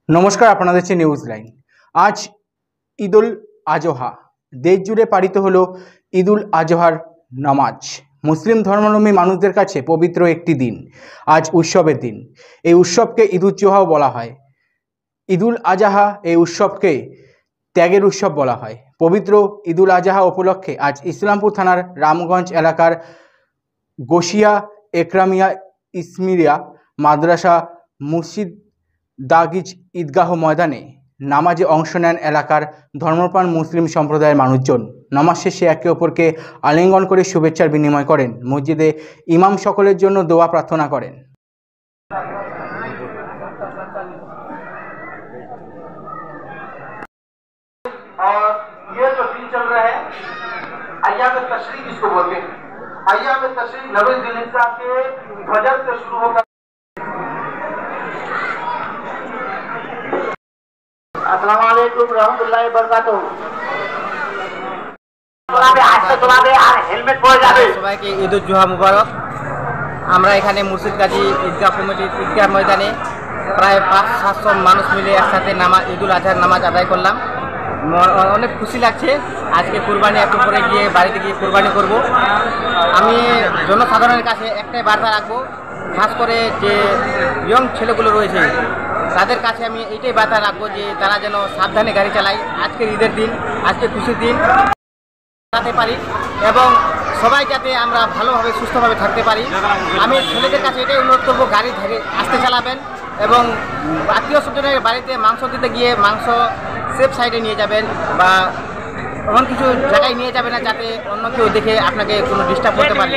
নমস্কার, আপনাদের হচ্ছে নিউজ লাইন। আজ ঈদুল আজহা, দেশ জুড়ে পালিত হলো ঈদুল আজহার নামাজ। মুসলিম ধর্মাবলম্বী মানুষদের কাছে পবিত্র একটি দিন, আজ উৎসবের দিন। এই উৎসবকে ঈদুজ্জোহাও বলা হয়। ঈদুল আজহা এই উৎসবকে ত্যাগের উৎসব বলা হয়। পবিত্র ঈদুল আজহা উপলক্ষে আজ ইসলামপুর থানার রামগঞ্জ এলাকার গোশিয়া একরামিয়া ইসমিরিয়া মাদ্রাসা মসজিদ দাগিজ ঈদগাহ ময়দানে নামাজে অংশ নেন এলাকার ধর্মপ্রাণ মুসলিম সম্প্রদায়ের মানুষজন। নামাজ শেষে একে অপরকে আলিঙ্গন করে শুভেচ্ছার বিনিময় করেন। মসজিদে ইমাম সকলের জন্য দোয়া প্রার্থনা করেন। और ये जो दिन चल रहा है अय्याम तशरीक इसको बोलते हैं। अय्याम तशरीक नबी जिलहिज्जा के फजर से शुरू होकर अस्सलाम वालेकुम रहमतुल्लाहि व बरकातहू। হেলমেট পরে যাবে। সবাইকে ঈদুজ্জোহা মুবারক। আমরা এখানে মুর্শিদ গাজী ঈদগাহ কমিটির ঈদগাহ ময়দানে প্রায় 500-700 মানুষ মিলে একসাথে ঈদুল আজহার নামাজ আদায় করলাম। অনেক খুশি লাগছে। আজকে কুরবানি একটু করে গিয়ে বাড়িতে গিয়ে কুরবানি করব। আমি জনসাধারণের কাছে একটাই বার্তা রাখবো, খাস করে যে ইয়ং ছেলেগুলো রয়েছে তাদের কাছে আমি এইটাই বার্তা রাখবো যে তারা যেন সাবধানে গাড়ি চালায়। আজকের ঈদের দিন, আজকে খুশির দিন চালাতে পারি এবং সবাই যাতে আমরা ভালোভাবে সুস্থভাবে থাকতে পারি। আমি ছেলেদের কাছে এটাই অনুরোধ করবো, গাড়ি ধরে আস্তে চালাবেন এবং আত্মীয় স্বজনের বাড়িতে মাংস দিতে গিয়ে মাংস সেফ সাইডে নিয়ে যাবেন বা এমন কিছু জায়গায় নিয়ে যাবেন না যাতে অন্য কেউ দেখে আপনাকে কোনো ডিস্টার্ব করতে পারে।